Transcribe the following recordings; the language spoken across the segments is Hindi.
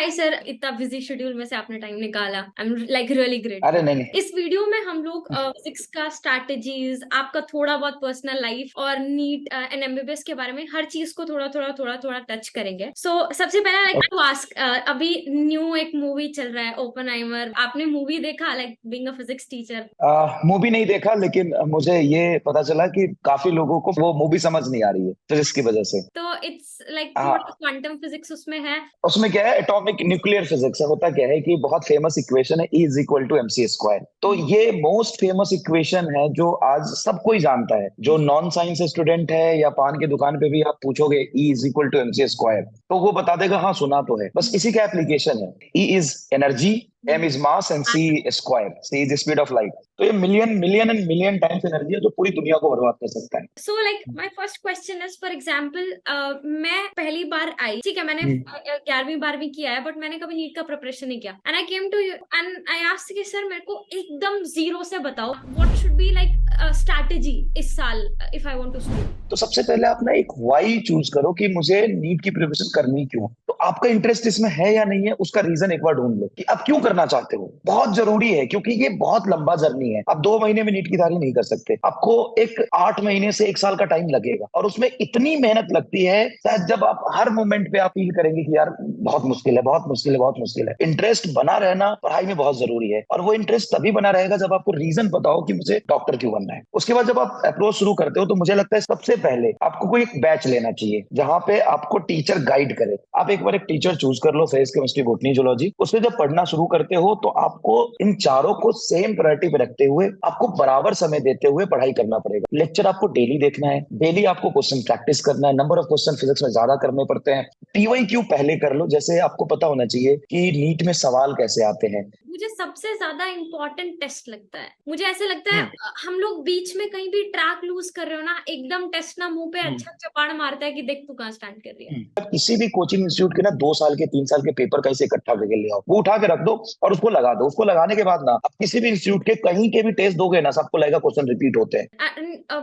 हाय सर, इतना बिजी शेड्यूल में से आपने टाइम निकाला। आई एम लाइक रियली अरे ग्रेटफुल। नहीं नहीं। इस वीडियो में हम लोग फिजिक्स का स्ट्रैटेजीज, आपका थोड़ा बहुत पर्सनल लाइफ और नीट एंड एमबीबीएस के बारे में हर चीज को थोड़ा थोड़ा थोड़ा थोड़ा टच करेंगे। सो सबसे पहला लाइक टू आस्क, अभी न्यू एक मूवी चल रहा है ओपनहाइमर। आपने मूवी देखा like being a physics teacher? Movie नहीं देखा, लेकिन मुझे ये पता चला कि काफी लोगों को वो मूवी समझ नहीं आ रही है फिजिक्स की वजह से। तो इट्स लाइक थोड़ा हाँ। क्वांटम फिजिक्स उसमें है। उसमें क्या है, एटॉमिक न्यूक्लियर फिजिक्स है। होता क्या है कि बहुत फेमस इक्वेशन है, E is equal to MC square. तो ये मोस्ट फेमस इक्वेशन है जो आज सब कोई जानता है। जो नॉन साइंस स्टूडेंट है या पान की दुकान पे भी आप पूछोगे E is equal to MC square, तो वो बता देगा हाँ सुना तो है। बस इसी का एप्लीकेशन है। E is energy, M is mass and C square, C is speed of light. तो ये million million and million times energy है जो पूरी दुनिया को बर्बाद कर सकता है। So like my first question is, for example, मैं पहली बार आई, ठीक है, मैंने हम्म। 11वीं 12वीं किया है, बट मैंने कभी नीट का प्रिपरेशन नहीं किया। And I came to you and I asked कि सर मेरे को एकदम जीरो से बताओ what should be like strategy इस साल if I want to study. तो सबसे पहले आप ना एक वाई चूज करो कि मुझे नीट की प्रिपरेशन करनी क्यों। तो आपका इंटरेस्ट इसमें है या नहीं है, उसका रीजन एक बार ढूंढ लो कि आप क्यों करना चाहते हो। बहुत जरूरी है, क्योंकि ये बहुत लंबा जर्नी है। आप 2 महीने में नीट की तैयारी नहीं कर सकते। आपको एक 8 महीने से 1 साल का टाइम लगेगा, और उसमें इतनी मेहनत लगती है, शायद जब आप हर मोमेंट पे आप फील करेंगे कि यार बहुत मुश्किल है, बहुत मुश्किल है, बहुत मुश्किल है। इंटरेस्ट बना रहना पढ़ाई में बहुत जरूरी है, और वो इंटरेस्ट तभी बना रहेगा जब आपको रीजन पता हो कि मुझे डॉक्टर क्यों बनना है। उसके बाद जब आप अप्रोच शुरू करते हो, तो मुझे लगता है सबसे पहले आपको कोई एक बैच लेना चाहिए जहां पे आपको टीचर गाइड करे। आप एक बार एक टीचर चूज कर लो, फिजिक्स केमिस्ट्री बॉटनी जूलॉजी। उससे जब पढ़ना शुरू करते हो तो आपको इन चारों को सेम प्रायोरिटी पे रखते हुए, आपको बराबर समय देते हुए पढ़ाई करना पड़ेगा। लेक्चर आपको डेली देखना है, डेली आपको क्वेश्चन प्रैक्टिस करना है। नंबर ऑफ क्वेश्चन फिजिक्स में ज्यादा करने पड़ते हैं। PYQ पहले कर लो। जैसे आपको पता होना चाहिए कि नीट में सवाल कैसे आते हैं। मुझे सबसे ज्यादा इम्पोर्टेंट टेस्ट लगता है। मुझे ऐसे लगता है हम्म। हम लोग बीच में कहीं भी ट्रैक लूज कर रहे हो ना, एकदम टेस्ट ना मुंह पे हम्म। अच्छा चपाड़ मारता है कि देख तू कहाँ स्टैंड कर रही है। किसी भी कोचिंग इंस्टीट्यूट के ना 2 साल के 3 साल के पेपर कहीं से इकट्ठा करके ले आओ, वो उठा के रख दो और उसको लगा दो। उसको लगाने के बाद ना आप किसी भी इंस्टीट्यूट के कहीं के भी टेस्ट दोगे ना, सबको लगेगा क्वेश्चन रिपीट होते हैं।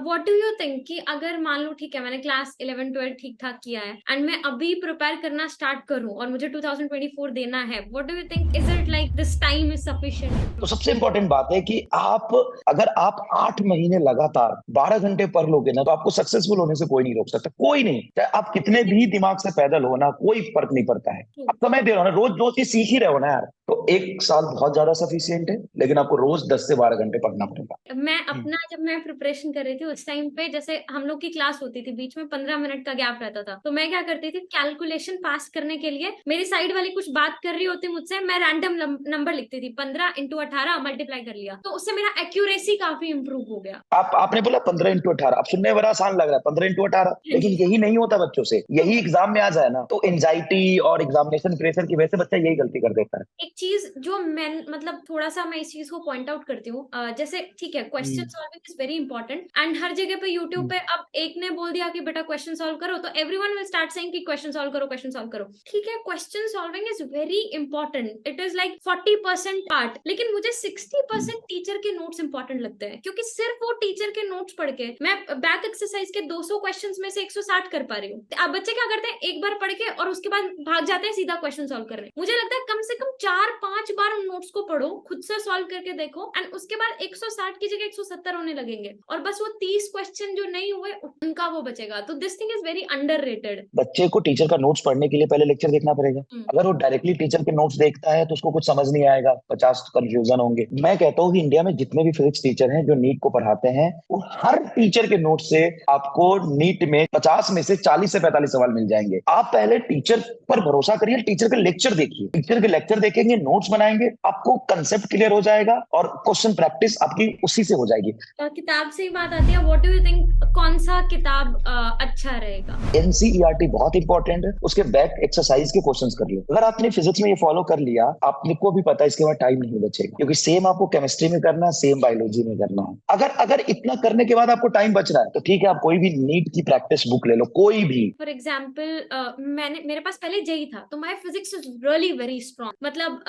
व्हाट डू यू थिंक कि अगर मान लो ठीक है मैंने क्लास 11 12 ठीक ठाक किया है एंड मैं अभी प्रिपेयर करना स्टार्ट करूं और मुझे 2024 देना है, what do you think, is it like this time is तो सफिशिएंट? सबसे इंपॉर्टेंट बात है कि अगर आप 8 महीने लगातार 12 घंटे पढ़ लोगे ना, तो आपको सक्सेसफुल होने से कोई नहीं रोक सकता। कोई नहीं, चाहे आप कितने भी दिमाग से पैदल हो ना, कोई फर्क नहीं पड़ता है। आप समय दे रहे हो ना, रोज रोज की सीख ही रहे हो ना यार। तो 1 साल बहुत ज्यादा सफिशियंट है, लेकिन आपको रोज 10 से 12 घंटे पढ़ना पड़ेगा। मैं अपना जब मैं प्रिपरेशन कर रही थी उस टाइम पे, जैसे हम लोग की क्लास होती थी, बीच में 15 मिनट का गैप रहता था, तो मैं क्या करती थी, कैलकुलेशन पास करने के लिए मेरी साइड वाली कुछ बात कर रही होती मुझसे, मैं रैंडम नंबर लिखती थी, 15 × 18 मल्टीप्लाई कर लिया, तो उससे मेरा एक्यूरेसी काफी इंप्रूव हो गया। आपने बोला 15 × 18। अब सुनने में बड़ा आसान लग रहा है 15 × 18, लेकिन यही नहीं होता बच्चों से। यही एग्जाम में आ जाए ना, तो एंजाइटी और एग्जामिनेशन प्रेशर की वजह से बच्चा यही गलती कर देता है। एक चीज जो मैं मतलब थोड़ा सा मैं इस चीज को पॉइंट आउट करती हूँ, जैसे ठीक है question hmm. Solving is very important, and हर जगह पे यूट्यूब पे अब एक ने बोल दिया कि बेटा क्वेश्चन सॉल्व करो, तो एवरीवन विल स्टार्ट सेइंग कि क्वेश्चन सॉल्व करो, क्वेश्चन सॉल्व करो। ठीक है, question solving is very important, it is like 40% part, लेकिन मुझे 60% टीचर के नोट्स इंपॉर्टेंट लगते हैं, क्योंकि सिर्फ वो टीचर के नोट्स पढ़ के मैं बैक एक्सरसाइज के 200 क्वेश्चंस में से 160 कर पा रही हूँ। अब बच्चे क्या करते हैं, एक बार पढ़ के और उसके बाद भाग जाते हैं सीधा क्वेश्चन सॉल्व करने। मुझे लगता है कम से कम 4 5 बार उन नोट्स को पढ़ो, खुद से सॉल्व करके देखो, एंड उसके बाद 160 की जगह 170 होने लगेंगे, और बस वो 30 क्वेश्चन जो नहीं हुए उनका वो बचेगा। तो this thing is very underrated. बच्चे को टीचर का नोट्स पढ़ने के लिए पहले लेक्चर देखना पड़ेगा। अगर वो डायरेक्टली टीचर के नोट्स देखता है तो उसको कुछ समझ नहीं आएगा, 50 कंफ्यूजन होंगे। मैं कहता हूँ कि इंडिया में जितने भी फिजिक्स टीचर हैं जो नीट को पढ़ाते हैं, वो हर टीचर के नोट से आपको नीट में 50 में से 40 से 45 सवाल मिल जाएंगे। आप पहले टीचर पर भरोसा करिए, टीचर के लेक्चर देखिए। टीचर के लेक्चर देखेंगे, नोट्स बनाएंगे, आपको कंसेप्ट क्लियर हो जाएगा और क्वेश्चन प्रैक्टिस आपकी उसी से हो जाएगी। किताब से ही बात आती है, व्हाट डू यू थिंक कौन सा किताब अच्छा रहेगा? NCERT बहुत इंपॉर्टेंट है, उसके बैक एक्सरसाइज के क्वेश्चंस कर लो। अगर आपने फिजिक्स में ये फॉलो कर लिया, आपको भी पता है इसके बाद टाइम नहीं बचेगा, क्योंकि सेम आपको केमिस्ट्री में करना है, सेम बायोलॉजी में करना है। अगर अगर इतना करने के बाद आपको टाइम बच रहा है, तो ठीक है, आप कोई भी नीट की प्रैक्टिस बुक ले लो, कोई भी। फॉर एग्जाम्पल, मैंने मेरे पास पहले जेई था, तो my physics is really very strong, मतलब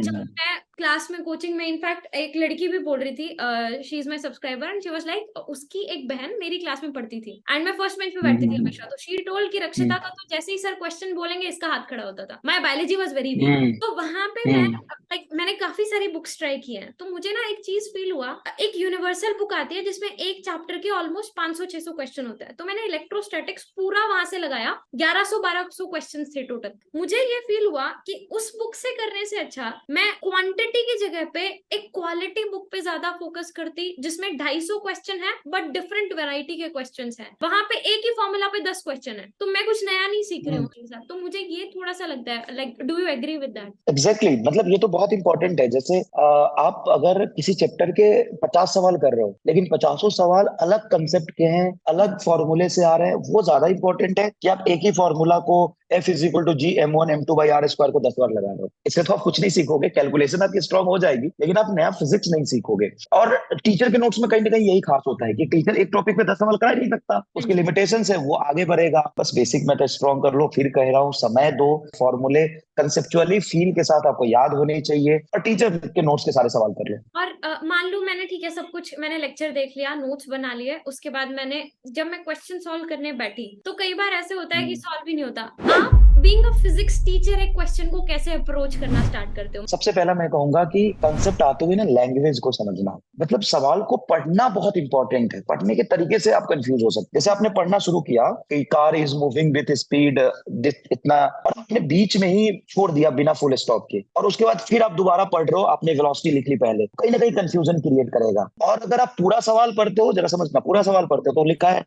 जब मैं क्लास में कोचिंग में इनफैक्ट एक लड़की भी बोल रही थी, she is my subscriber and she was like उसकी एक बहन मेरी क्लास में पढ़ती थी एंड मैं फर्स्ट बेंच पे बैठती थी हमेशा, तो शी टोल्ड कि रक्षिता का तो जैसे ही सर क्वेश्चन बोलेंगे इसका हाथ खड़ा होता था। My biology was very weak, तो वहां पे मैं लाइक मैंने काफी सारी बुक्स ट्राई की हैं, तो मुझे ना एक चीज फील हुआ, एक यूनिवर्सल बुक आती है जिसमें एक चैप्टर के ऑलमोस्ट 500-600 क्वेश्चन होता है, तो मैंने इलेक्ट्रोस्टैटिक्स पूरा वहां से लगाया, 1100-1200 क्वेश्चन थे टोटल। मुझे ये फील हुआ कि उस बुक से करने से अच्छा मैं क्वांटिटी की जगह पे एक क्वालिटी बुक पे ज्यादा फोकस करती जिसमें 250 क्वेश्चन है बट डिफरेंट वैरायटी के क्वेश्चंस हैं। वहां पे एक ही फॉर्मूला पे 10 क्वेश्चन है, तो मैं कुछ नया नहीं सीख रही हूँ उसके साथ। तो मुझे ये थोड़ा सा लगता है, like do you agree with that? Exactly मतलब ये तो बहुत इंपॉर्टेंट है। जैसे आप अगर किसी चैप्टर के 50 सवाल कर रहे हो लेकिन 50 सवाल अलग कंसेप्ट के हैं, अलग फॉर्मूले से आ रहे हैं, वो ज्यादा इंपॉर्टेंट है कि आप एक ही फॉर्मूला को F = G(m1 m2/r²) को 10 बार लगा रहे हो। इससे तो आप कुछ नहीं सीखोगे, कैलकुलेशन आपकी स्ट्रांग हो जाएगी लेकिन आप नया फिजिक्स नहीं सीखोगे। और टीचर के नोट्स में कहीं ना कहीं यही खास होता है कि टीचर एक टॉपिक पे 10 सवाल करा ही नहीं सकता, उसकी लिमिटेशंस है, वो आगे बढ़ेगा। बस बेसिक मेथड स्ट्रांग कर लो। फिर कह रहा हूँ, समय दो, फॉर्मूले कंसेप्चुअली फील के साथ आपको याद होने चाहिए, और टीचर के नोट्स के सारे सवाल कर लो। और मान लो मैंने ठीक है सब कुछ मैंने लेक्चर देख लिया, नोट्स बना लिए, उसके बाद मैंने जब मैं क्वेश्चन सॉल्व करने बैठी तो कई बार ऐसे होता है कि सॉल्व ही नहीं होता। आप बीइंग अ फिजिक्स टीचर एक क्वेश्चन को कैसे अप्रोच करना स्टार्ट करते हो? सबसे पहला मैं कहूंगा कि कंसेप्ट आते हुए ना लैंग्वेज को समझना, मतलब सवाल को पढ़ना बहुत इंपॉर्टेंट है। पढ़ने के तरीके से आप कंफ्यूज हो सकते हैं। जैसे आपने पढ़ना शुरू किया कि car is moving with speed इतना, और आपने बीच में ही छोड़ दिया बिना फुल स्टॉप के, और उसके बाद फिर आप दोबारा पढ़ रहे हो, आपने वेलोसिटी लिख ली पहले, कहीं ना कहीं कंफ्यूजन क्रिएट करेगा। और अगर आप पूरा सवाल पढ़ते हो, जरा समझना, पूरा सवाल पढ़ते हो तो लिखा है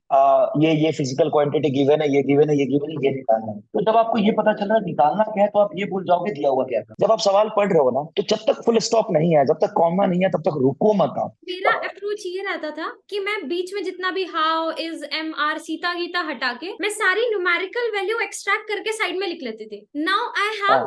ये फिजिकल क्वांटिटी गिवन है, ये गिवन है, ये गिवन है, ये निकालना है। तो जब आपको ये पता चल रहा है निकालना क्या है, तो आप ये भूल जाओगे दिया हुआ क्या है। जब आप सवाल पढ़ रहे हो ना, तो जब तक फुल स्टॉप नहीं है, जब तक कॉमा नहीं है, तब तक रुको मत आप। मेरा अप्रोच ये रहता था कि मैं बीच में जितना भी how is M R Sita Gita हटा के मैं सारी न्यूमेरिकल वैल्यू एक्सट्रैक्ट करके साइड में लिख लेती थी। Now I have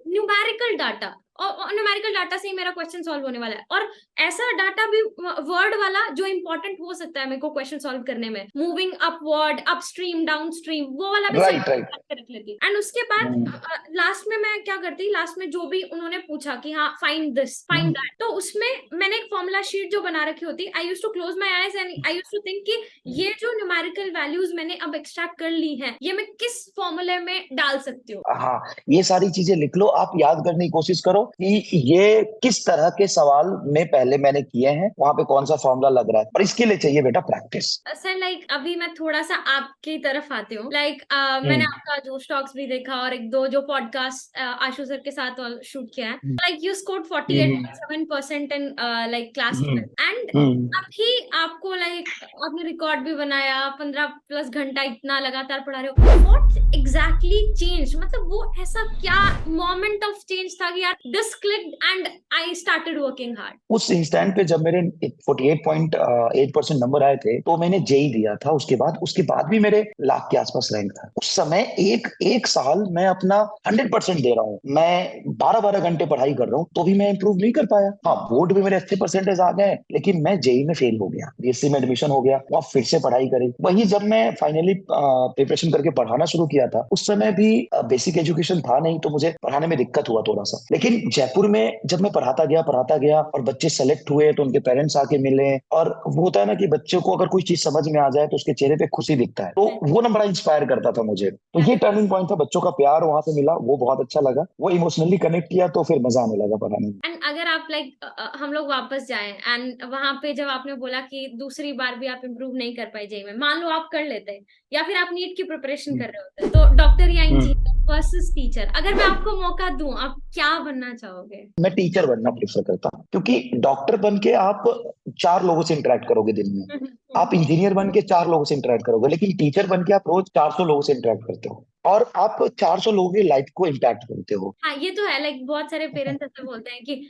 numerical data, और न्यूमेरिकल डाटा से ही मेरा क्वेश्चन सॉल्व होने वाला है। और ऐसा डाटा भी वर्ड वाला जो इंपॉर्टेंट हो सकता है मेरे को क्वेश्चन सॉल्व करने में, मूविंग अपवर्ड, अपस्ट्रीम, डाउनस्ट्रीम, वो वाला भी राइट राइट रख लेती। एंड उसके बाद लास्ट में मैं क्या करती, लास्ट में जो भी उन्होंने पूछा कि हाँ फाइंड दिस फाइंड दैट, तो उसमें मैंने एक फॉर्मूला शीट जो बना रखी होती, I used to close my eyes and I used to think कि ये जो न्यूमेरिकल वैल्यूज मैंने अब एक्सट्रैक्ट कर ली हैं, ये मैं किस फॉर्मूले में डाल सकती हूँ। हाँ, ये सारी चीजें लिख लो, आप याद करने की कोशिश करो कि ये किस तरह के सवाल में पहले मैंने किए हैं, वहां पे कौन सा फॉर्मूला लग रहा है, और इसके लिए चाहिए बेटा प्रैक्टिस। सर लाइक अभी मैं थोड़ा सा आपकी तरफ आती हूँ, लाइक मैंने आपका जो स्टॉक्स भी देखा और एक दो जो पॉडकास्ट आशु सर के साथ शूट किया है, like you scored 48.7% in like class 12 and अभी आपको लाइक आपने रिकॉर्ड भी बनाया, 15+ घंटा इतना लगातार पढ़ा रहे हो। व्हाट एग्जैक्टली चेंज, मतलब वो ऐसा क्या मोमेंट ऑफ चेंज था कि यार this clicked and I started working hard? उस इंस्टेंट पे जब मेरे 48.8% नंबर आए थे, तो मैंने जेई दिया था। उसके बाद भी मेरे लाख के आसपास रैंक था। उस समय एक साल मैं अपना 100% दे रहा हूँ, मैं 12-12 घंटे पढ़ाई कर रहा हूँ, तो भी मैं इंप्रूव नहीं कर पाया। हाँ, बोर्ड में मेरे अच्छे परसेंटेज आ गए, लेकिन मैं जेई में फेल हो गया, बीएससी में एडमिशन हो गया, वहां फिर से पढ़ाई करी। वही जब मैं फाइनली प्रिपरेशन करके पढ़ाना शुरू किया था, उस समय भी बेसिक एजुकेशन था नहीं, तो मुझे पढ़ाने में दिक्कत हुआ थोड़ा सा। लेकिन जयपुर में जब मैं पढ़ाता गया और बच्चे सेलेक्ट हुए, तो उनके पेरेंट्स आके मिले, और वो होता है ना कि बच्चों को अगर कोई चीज समझ में आ जाए तो उसके चेहरे पे खुशी दिखता है, तो वो ना बड़ा इंस्पायर करता था मुझे। तो ये टर्निंग पॉइंट था, बच्चों का प्यार वहां से मिला, वो बहुत अच्छा लगा, वो इमोशनली कनेक्ट किया, तो फिर मजा आने लगा पढ़ाने में। एंड अगर आप लाइक हम लोग वापस जाएं एंड वहां पे जब आपने बोला कि दूसरी बार भी आप इम्प्रूव नहीं कर पाए जेई में, मान लो आप कर लेते हैं या फिर आप नीट की प्रिपरेशन कर रहे होते, तो डॉक्टर या इंजीनियर वर्सेस टीचर, अगर मैं आपको मौका दूं, आप क्या बनना चाहोगे? मैं टीचर बनना प्रेफर करता हूँ, क्योंकि डॉक्टर बन के आप 4 लोगों से इंटरेक्ट करोगे दिन में, आप इंजीनियर बन के 4 लोगों से इंटरेक्ट करोगे, लेकिन टीचर बन के आप रोज 400 लोगों से इंटरेक्ट करते हो, और आप 400 लोगों की लाइफ को इम्पैक्ट करते हो। हाँ, ये तो है, लाइक बहुत सारे पेरेंट्स ऐसे बोलते हैं कि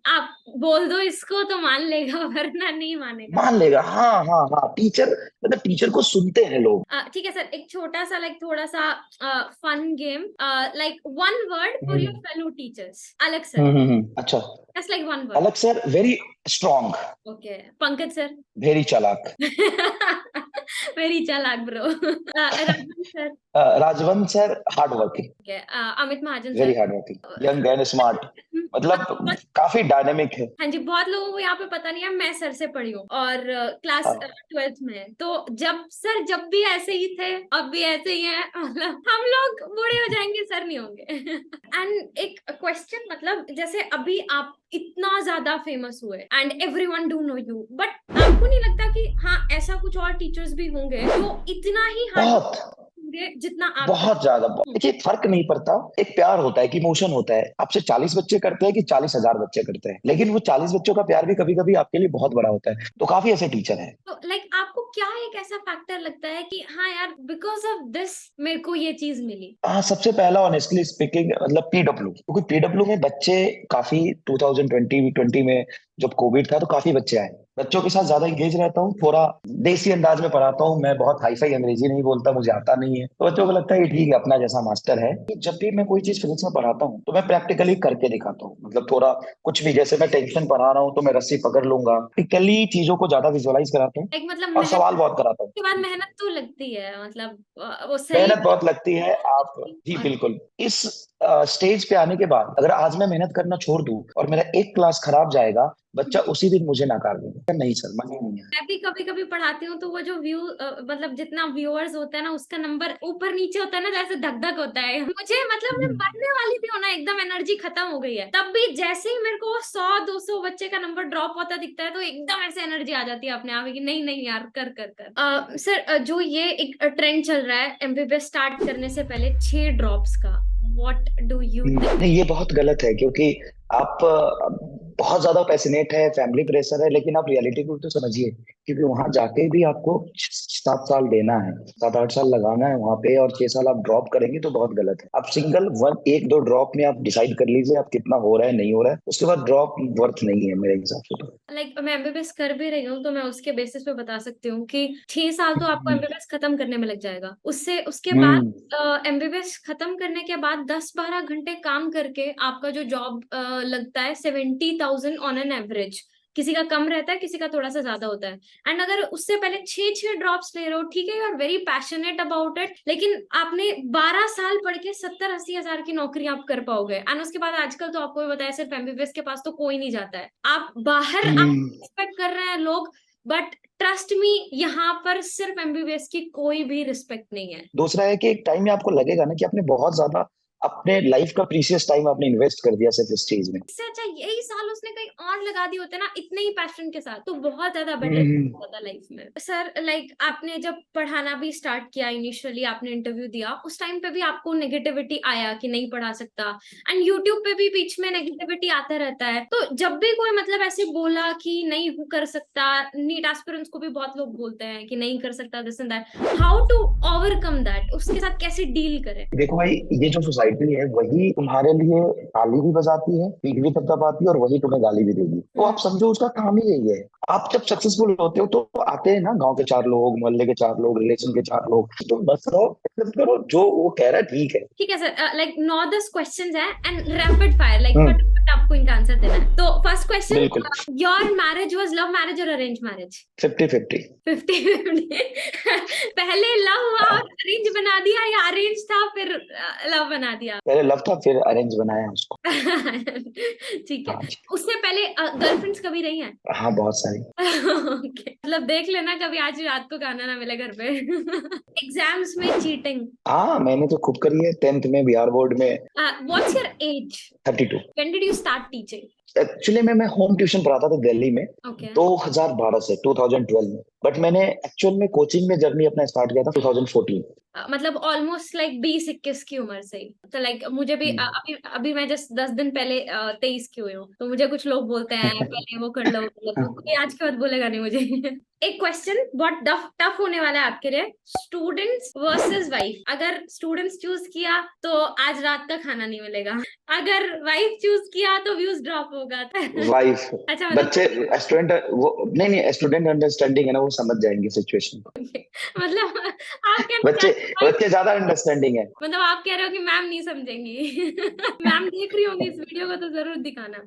आप बोल दो इसको तो मान लेगा वरना नहीं मानेगा। मान लेगा, हाँ हाँ हाँ, टीचर मतलब टीचर को सुनते हैं लोग। ठीक है सर, एक छोटा सा लाइक थोड़ा सा fun game, like one word for your fellow teachers. Alakh sir. अच्छा, just like one word. Alakh sir very strong. Okay. Pankaj sir? Very चालाक। वेरी चालाक bro. Rajwant sir? Rajwant sir hard working. Amit Mahajan very sir? Hard working, young and smart. मतलब काफी डायनेमिक है। हाँ जी, बहुत लोगों को यहाँ पे पता नहीं है, मैं सर से पढ़ी हूँ और क्लास हाँ 12th में है। तो जब भी ऐसे ही थे, अब भी ऐसे ही हैं। मतलब हम लोग बूढ़े हो जाएंगे, सर नहीं होंगे। एंड एक क्वेश्चन, मतलब जैसे अभी आप इतना ज्यादा फेमस हुए and everyone do know you, but आपको नहीं लगता कि हाँ ऐसा कुछ और टीचर्स भी होंगे जो इतना ही हार्ड बहुत होंगे जितना आप कर? बहुत ज्यादा देखिए, फर्क नहीं पड़ता। एक प्यार होता है कि इमोशन होता है। आपसे 40 बच्चे करते हैं कि 40,000 बच्चे करते हैं, लेकिन वो 40 बच्चों का प्यार भी कभी कभी आपके लिए बहुत बड़ा होता है। तो काफी ऐसे टीचर हैं। तो लाइक आपको क्या एक ऐसा फैक्टर लगता है कि हाँ यार, बिकॉज ऑफ दिस मेरे को ये चीज मिली? हाँ, सबसे पहला ऑनेस्टली स्पीकिंग मतलब पीडब्ल्यू, क्योंकि पीडब्ल्यू में बच्चे काफी 2020 में जब कोविड था तो काफी बच्चे आए। बच्चों के साथ ज्यादा इंगेज रहता हूँ, थोड़ा देसी अंदाज में पढ़ाता हूँ। मैं बहुत हाई फाई अंग्रेजी नहीं बोलता, मुझे आता नहीं है, तो बच्चों को लगता है कि ठीक है, अपना जैसा मास्टर है। कि जब भी मैं कोई चीज फिजिक्स में पढ़ाता हूँ तो मैं प्रैक्टिकली करके दिखाता हूँ। मतलब थोड़ा कुछ भी, जैसे मैं टेंशन पढ़ा रहा हूँ तो मैं रस्सी पकड़ लूंगा, प्रैक्टिकली चीजों को ज्यादा विजुअलाइज कराता हूँ लाइक मतलब और मेहनत सवाल बहुत कराता हूँ। के बाद मेहनत तो लगती है, मतलब वो सही। मेहनत बहुत लगती है। आप जी और बिल्कुल। इस स्टेज पे आने के बाद अगर आज मैं मेहनत करना छोड़ दूं और मेरा एक क्लास खराब जाएगा, बच्चा उसी दिन मुझे नकार देगा, नहीं सर मन ही नहीं है। मैं भी कभी कभी पढ़ाती हूँ तो वो जो मतलब जितना व्यूअर्स होता है ना, उसका नंबर ऊपर नीचे होता है ना, जैसे धक धक होता है मुझे। मतलब मैं मरने वाली थी होना, एकदम एनर्जी खत्म हो गई है, तब भी जैसे ही मेरे को 100-200 बच्चे का नंबर ड्रॉप होता दिखता है तो एकदम ऐसे एनर्जी आ जाती है अपने आप ही कि नहीं नहीं यार, कर कर कर। सर, जो ये एक ट्रेंड चल रहा है एमबीबीएस स्टार्ट करने से पहले 6 ड्रॉप्स का, व्हाट डू यू थिंक? नहीं, ये बहुत गलत है, क्योंकि आप बहुत ज्यादा पैसिनेट है, फैमिली प्रेशर है, लेकिन आप रियलिटी को तो समझिए। क्योंकि वहां जाके भी आपको 7 साल देना है, 7-8 साल लगाना है वहां पे, और 6 साल आप ड्रॉप करेंगे तो बहुत गलत है। आप सिंगल वन एक दो ड्रॉप में आप डिसाइड कर लीजिए आप कितना हो रहा है नहीं हो रहा है, उसके बाद ड्रॉप वर्थ नहीं है मेरे हिसाब से तो। लाइक मैं एमबीबीएस कर भी रही हूँ तो मैं उसके बेसिस पे बता सकती हूँ कि 6 साल तो आपको हम्म। एमबीबीएस खत्म करने में लग जाएगा। उसके हम्म। बाद एमबीबीएस खत्म करने के बाद 10-12 घंटे काम करके आपका जो जॉब लगता है 70,000 ऑन एन एवरेज। किसी का कम रहता है, किसी का थोड़ा सा ज्यादा होता है। एंड अगर उससे पहले 6-6 ड्रॉप्स ले रहे हो, ठीक है, you are very passionate about it, लेकिन आपने 12 साल पढ़ के 70-80 हजार की नौकरी आप कर पाओगे। एंड उसके बाद आजकल तो आपको भी बताया, सिर्फ एमबीबीएस के पास तो कोई नहीं जाता है। आप बाहर आप हम्म। रिस्पेक्ट कर रहे हैं लोग, बट ट्रस्ट मी, यहाँ पर सिर्फ एमबीबीएस की कोई भी रिस्पेक्ट नहीं है। दूसरा है कि एक टाइम में आपको लगेगा ना कि आपने बहुत ज्यादा अपने लाइफ का प्रीशियस टाइम आपने इन्वेस्ट कर दिया सिर्फ इस चीज में। इससे अच्छा यही साल उसने कहीं और लगा दिए होते ना इतने ही पैशन के साथ, तो बहुत ज्यादा बेटर हम्म। होता लाइफ में। सर, लाइक आपने जब पढ़ाना भी स्टार्ट किया, इनिशियली आपने इंटरव्यू दिया, उस टाइम पे भी आपको नेगेटिविटी आया कि नहीं पढ़ा सकता, एंड यूट्यूब पे भी बीच में नेगेटिविटी आता रहता है। तो जब भी कोई मतलब ऐसे बोला कि नहीं कर सकता, नीट एस्पिरेंट्स को भी बहुत लोग बोलते हैं कि नहीं कर सकता, this and that, how to overcome that, उसके साथ कैसे डील करें? देखो भाई, ये जो सोसाइटी है वही तुम्हारे लिए ताली भी बजाती है, पीठ भी थपथपाती है, और वही तुम्हें गाली भी देगी। तो आप समझो उसका काम ही यही है। आप जब सक्सेसफुल होते हो तो आते हैं ना गांव के 4 लोग, मोहल्ले के 4 लोग, रिलेशन के 4 लोग, तो बस रहो, accept करो जो वो कह रहा है, ठीक है। ठीक है सर, लाइक 9-10 क्वेश्चंस है एंड रैपिड फायर, लाइक हम्म। फटाफट आपको इनका आंसर देना है। तो फर्स्ट क्वेश्चन, बिल्कुल। Your marriage was love marriage और अरेंज मैरिज? 50-50। 50-50। पहले लव हुआ और अरेंज बना दिया, या अरेंज था फिर लव बना दिया? पहले लव था, फिर अरेंज बनाया उसको। ठीक है। हाँ जी। उससे पहले गर्लफ्रेंड्स कभी रही हैं? हाँ, बहुत सारी। Okay. मतलब देख लेना कभी आज रात को गाना ना मिले घर पे। एग्जाम्स में चीटिंग? हाँ, मैंने तो खूब करी है, 10th में बिहार बोर्ड में। What's your age? 32। When did you start teaching? Actually मैं होम ट्यूशन पढ़ाता था दिल्ली में ओके। 2012 से 2012 में, बट मैंने एक्चुअल में कोचिंग में जर्नी अपना स्टार्ट किया था 2014। मतलब ऑलमोस्ट लाइक 20-21 की उम्र से ही। तो लाइक मुझे भी अभी अभी मैं जस्ट 10 दिन पहले 23 की हुई हूँ, तो मुझे कुछ लोग बोलते हैं पहले वो कर लो, तो कोई आज के बाद बोलेगा नहीं मुझे। एक क्वेश्चन बहुत टफ होने वाला है आपके लिए, स्टूडेंट्स वर्सेस वाइफ। अगर स्टूडेंट्स चूज किया तो आज रात का खाना नहीं मिलेगा, अगर वाइफ चूज किया तो व्यूज ड्रॉप होगा। वाइफ, अच्छा मतलब बच्चे, स्टूडेंट, वो नहीं नहीं, स्टूडेंट अंडरस्टैंडिंग है ना, वो समझ जाएंगे सिचुएशन को। मतलब आप कहना बच्चे चाहते हो, बच्चे ज्यादा अंडरस्टैंडिंग है। मतलब आप कह रहे हो कि मैम नहीं समझेंगी। मैम देख रही होंगी इस वीडियो को तो जरूर दिखाना।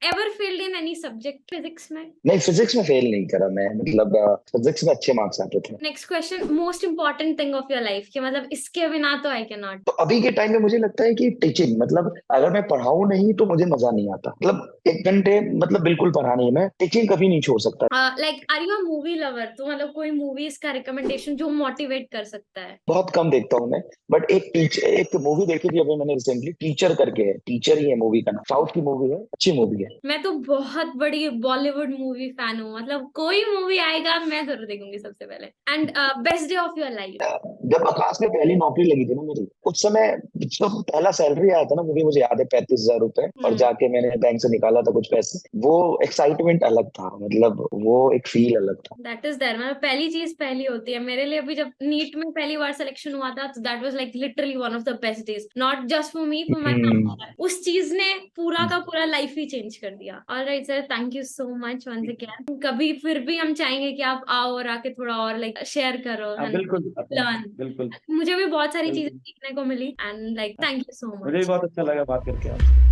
Ever failed in any subject physics में? नहीं, फिजिक्स में फेल नहीं करा मैं, मतलब फिजिक्स में अच्छे मार्क्स आते थे। Next question, most important thing of your life, कि मतलब इसके बिना तो आई कैन नॉट। तो अभी के टाइम में मुझे लगता है कि टीचिंग, मतलब अगर मैं पढ़ाऊं नहीं तो मुझे मजा नहीं आता, मतलब एक घंटे मतलब बिल्कुल पढ़ा नहीं, मैं टीचिंग कभी नहीं छोड़ सकता। Like are you a movie lover? तो मतलब कोई मूवीज का रिकमेंडेशन जो मोटिवेट कर सकता है। बहुत कम देखता हूँ मैं, बट एक मूवी देखी थी अभी मैंने रिसेंटली, टीचर करके है, टीचर ही है मूवी का नाम, साउथ की मूवी है, अच्छी मूवी है। मैं तो बहुत बड़ी बॉलीवुड मूवी फैन हूँ, मतलब कोई मूवी आएगा मैं जरूर देखूंगी सबसे पहले। And best day of your life? जब आकाश में पहली नौकरी लगी थी ना मेरी, उस समय जब पहला सैलरी आया था ना, मुझे याद है 35,000 रुपए, और जाके मैंने बैंक से निकाला था कुछ पैसे, वो एक्साइटमेंट अलग था, मतलब वो एक फील अलग था। दैट इज देयर, मतलब पहली चीज पहली होती है। मेरे लिए भी जब नीट में पहली बार सिलेक्शन हुआ था, तो that was like literally one of the best days, not just for me, for my hmm. Family. उस चीज ने पूरा का पूरा लाइफ ही चेंज कर दिया। Alright sir, thank you so much once again. कभी फिर भी हम चाहेंगे कि आप आओ और आके थोड़ा और लाइक शेयर करो, हाँ है ना, बिल्कुल लर्न। बिल्कुल मुझे भी बहुत सारी चीजें बिल्कुल। सीखने को मिली, and like thank you so मुझे भी मच। बहुत अच्छा लगा बात करके आपसे।